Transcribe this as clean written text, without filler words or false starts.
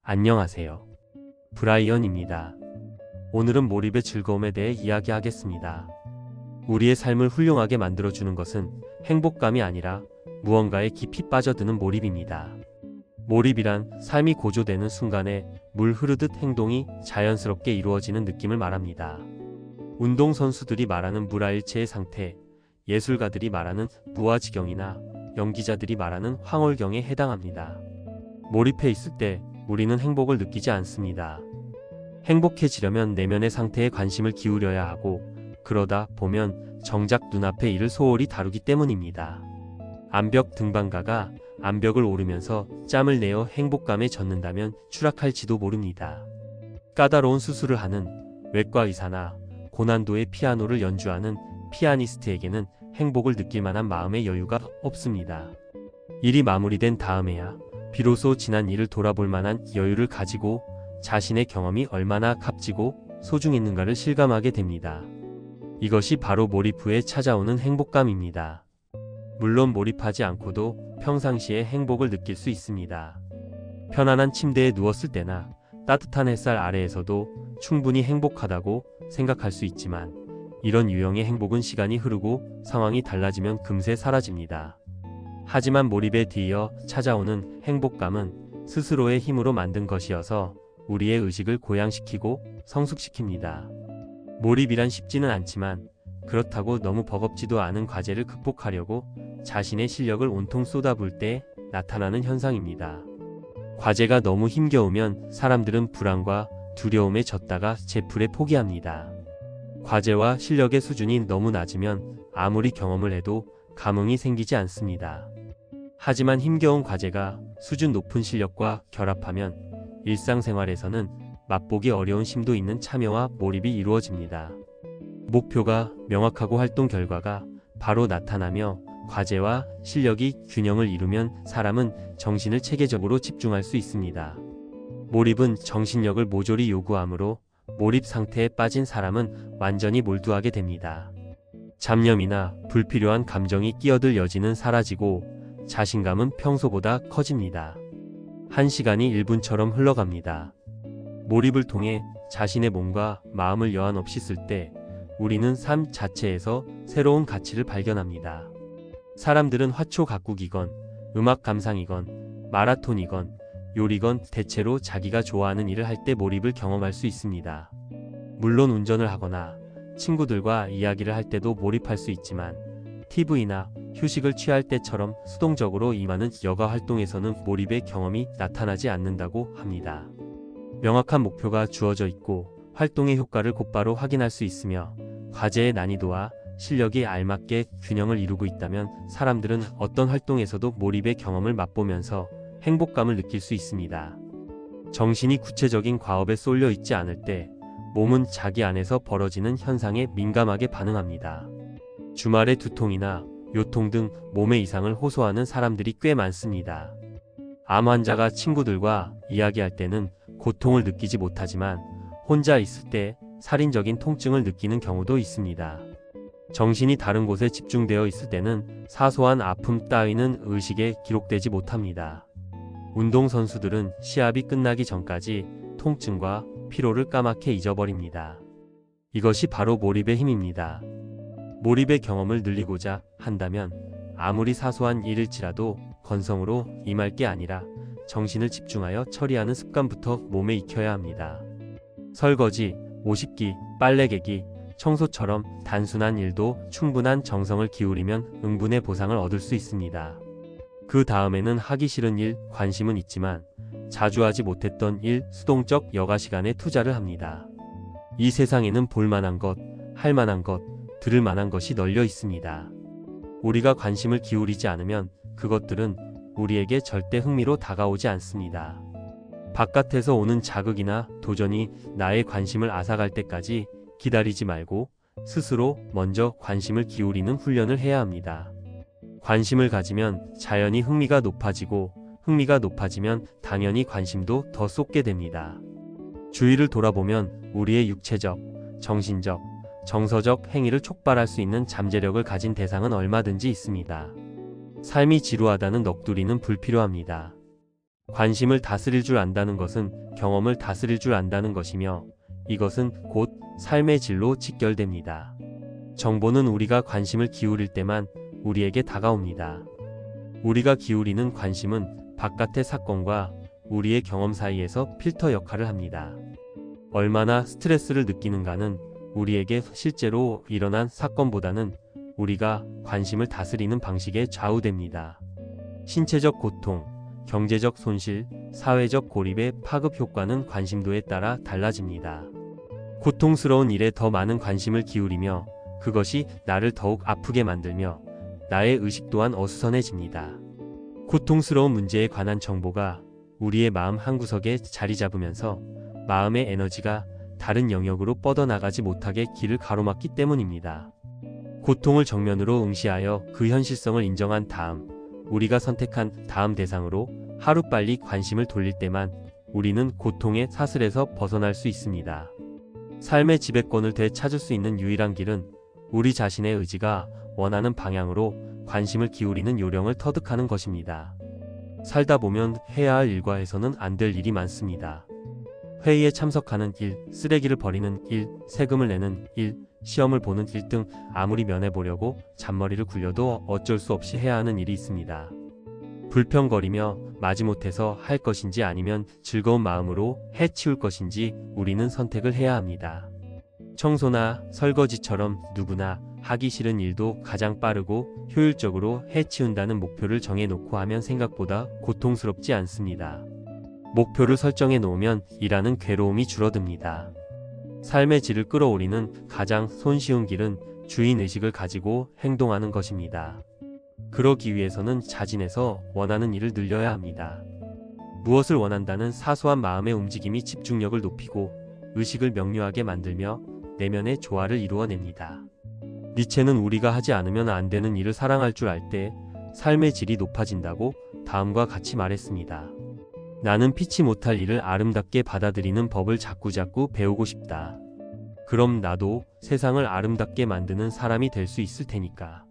안녕하세요. 브라이언입니다. 오늘은 몰입의 즐거움에 대해 이야기하겠습니다. 우리의 삶을 훌륭하게 만들어주는 것은 행복감이 아니라 무언가에 깊이 빠져드는 몰입입니다. 몰입이란 삶이 고조되는 순간에 물 흐르듯 행동이 자연스럽게 이루어지는 느낌을 말합니다. 운동선수들이 말하는 무라일체의 상태, 예술가들이 말하는 무아지경이나 연기자들이 말하는 황홀경에 해당합니다. 몰입해 있을 때 우리는 행복을 느끼지 않습니다. 행복해지려면 내면의 상태에 관심을 기울여야 하고, 그러다 보면 정작 눈앞의 일을 소홀히 다루기 때문입니다. 암벽 등반가가 암벽을 오르면서 짬을 내어 행복감에 젖는다면 추락할지도 모릅니다. 까다로운 수술을 하는 외과 의사나 고난도의 피아노를 연주하는 피아니스트에게는 행복을 느낄 만한 마음의 여유가 없습니다. 일이 마무리된 다음에야 비로소 지난 일을 돌아볼 만한 여유를 가지고 자신의 경험이 얼마나 값지고 소중했는가를 실감하게 됩니다. 이것이 바로 몰입 후에 찾아오는 행복감입니다. 물론 몰입하지 않고도 평상시에 행복을 느낄 수 있습니다. 편안한 침대에 누웠을 때나 따뜻한 햇살 아래에서도 충분히 행복하다고 생각할 수 있지만, 이런 유형의 행복은 시간이 흐르고 상황이 달라지면 금세 사라집니다. 하지만 몰입에 뒤이어 찾아오는 행복감은 스스로의 힘으로 만든 것이어서 우리의 의식을 고양시키고 성숙시킵니다. 몰입이란 쉽지는 않지만, 그렇다고 너무 버겁지도 않은 과제를 극복하려고 자신의 실력을 온통 쏟아부을 때 나타나는 현상입니다. 과제가 너무 힘겨우면 사람들은 불안과 두려움에 젖다가 제풀에 포기합니다. 과제와 실력의 수준이 너무 낮으면 아무리 경험을 해도 감흥이 생기지 않습니다. 하지만 힘겨운 과제가 수준 높은 실력과 결합하면 일상생활에서는 맛보기 어려운 심도 있는 참여와 몰입이 이루어집니다. 목표가 명확하고 활동 결과가 바로 나타나며 과제와 실력이 균형을 이루면 사람은 정신을 체계적으로 집중할 수 있습니다. 몰입은 정신력을 모조리 요구하므로 몰입 상태에 빠진 사람은 완전히 몰두하게 됩니다. 잡념이나 불필요한 감정이 끼어들 여지는 사라지고 자신감은 평소보다 커집니다. 한 시간이 1분처럼 흘러갑니다. 몰입을 통해 자신의 몸과 마음을 여한 없이 쓸 때 우리는 삶 자체에서 새로운 가치를 발견합니다. 사람들은 화초 가꾸기건, 음악 감상이건, 마라톤이건, 요리건 대체로 자기가 좋아하는 일을 할 때 몰입을 경험할 수 있습니다. 물론 운전을 하거나 친구들과 이야기를 할 때도 몰입할 수 있지만, TV나 휴식을 취할 때처럼 수동적으로 임하는 여가 활동에서는 몰입의 경험이 나타나지 않는다고 합니다. 명확한 목표가 주어져 있고 활동의 효과를 곧바로 확인할 수 있으며 과제의 난이도와 실력이 알맞게 균형을 이루고 있다면 사람들은 어떤 활동에서도 몰입의 경험을 맛보면서 행복감을 느낄 수 있습니다. 정신이 구체적인 과업에 쏠려 있지 않을 때 몸은 자기 안에서 벌어지는 현상에 민감하게 반응합니다. 주말에 두통이나 요통 등 몸의 이상을 호소하는 사람들이 꽤 많습니다. 암 환자가 친구들과 이야기할 때는 고통을 느끼지 못하지만 혼자 있을 때 살인적인 통증을 느끼는 경우도 있습니다. 정신이 다른 곳에 집중되어 있을 때는 사소한 아픔 따위는 의식에 기록되지 못합니다. 운동선수들은 시합이 끝나기 전까지 통증과 피로를 까맣게 잊어버립니다. 이것이 바로 몰입의 힘입니다. 몰입의 경험을 늘리고자 한다면 아무리 사소한 일일지라도 건성으로 임할 게 아니라 정신을 집중하여 처리하는 습관부터 몸에 익혀야 합니다. 설거지, 옷 입기, 빨래 개기, 청소처럼 단순한 일도 충분한 정성을 기울이면 응분의 보상을 얻을 수 있습니다. 그 다음에는 하기 싫은 일, 관심은 있지만 자주 하지 못했던 일, 수동적 여가 시간에 투자를 합니다. 이 세상에는 볼만한 것, 할만한 것, 들을 만한 것이 널려 있습니다. 우리가 관심을 기울이지 않으면 그것들은 우리에게 절대 흥미로 다가오지 않습니다. 바깥에서 오는 자극이나 도전이 나의 관심을 앗아갈 때까지 기다리지 말고 스스로 먼저 관심을 기울이는 훈련을 해야 합니다. 관심을 가지면 자연히 흥미가 높아지고 흥미가 높아지면 당연히 관심도 더 쏟게 됩니다. 주위를 돌아보면 우리의 육체적, 정신적, 정서적 행위를 촉발할 수 있는 잠재력을 가진 대상은 얼마든지 있습니다. 삶이 지루하다는 넋두리는 불필요합니다. 관심을 다스릴 줄 안다는 것은 경험을 다스릴 줄 안다는 것이며 이것은 곧 삶의 질로 직결됩니다. 정보는 우리가 관심을 기울일 때만 우리에게 다가옵니다. 우리가 기울이는 관심은 바깥의 사건과 우리의 경험 사이에서 필터 역할을 합니다. 얼마나 스트레스를 느끼는가는 우리에게 실제로 일어난 사건보다는 우리가 관심을 다스리는 방식에 좌우됩니다. 신체적 고통, 경제적 손실, 사회적 고립의 파급 효과는 관심도에 따라 달라집니다. 고통스러운 일에 더 많은 관심을 기울이며 그것이 나를 더욱 아프게 만들며 나의 의식 또한 어수선해집니다. 고통스러운 문제에 관한 정보가 우리의 마음 한구석에 자리 잡으면서 마음의 에너지가 다른 영역으로 뻗어나가지 못하게 길을 가로막기 때문입니다. 고통을 정면으로 응시하여 그 현실성을 인정한 다음 우리가 선택한 다음 대상으로 하루빨리 관심을 돌릴 때만 우리는 고통의 사슬에서 벗어날 수 있습니다. 삶의 지배권을 되찾을 수 있는 유일한 길은 우리 자신의 의지가 원하는 방향으로 관심을 기울이는 요령을 터득하는 것입니다. 살다 보면 해야 할 일과에서는 안 될 일이 많습니다. 회의에 참석하는 일, 쓰레기를 버리는 일, 세금을 내는 일, 시험을 보는 일 등 아무리 면해보려고 잔머리를 굴려도 어쩔 수 없이 해야 하는 일이 있습니다. 불평거리며 마지못해서 할 것인지 아니면 즐거운 마음으로 해치울 것인지 우리는 선택을 해야 합니다. 청소나 설거지처럼 누구나 하기 싫은 일도 가장 빠르고 효율적으로 해치운다는 목표를 정해놓고 하면 생각보다 고통스럽지 않습니다. 목표를 설정해 놓으면 일하는 괴로움이 줄어듭니다. 삶의 질을 끌어올리는 가장 손쉬운 길은 주인의식을 가지고 행동하는 것입니다. 그러기 위해서는 자진해서 원하는 일을 늘려야 합니다. 무엇을 원한다는 사소한 마음의 움직임이 집중력을 높이고 의식을 명료하게 만들며 내면의 조화를 이루어냅니다. 니체는 우리가 하지 않으면 안 되는 일을 사랑할 줄 알 때 삶의 질이 높아진다고 다음과 같이 말했습니다. 나는 피치 못할 일을 아름답게 받아들이는 법을 자꾸자꾸 배우고 싶다. 그럼 나도 세상을 아름답게 만드는 사람이 될 수 있을 테니까.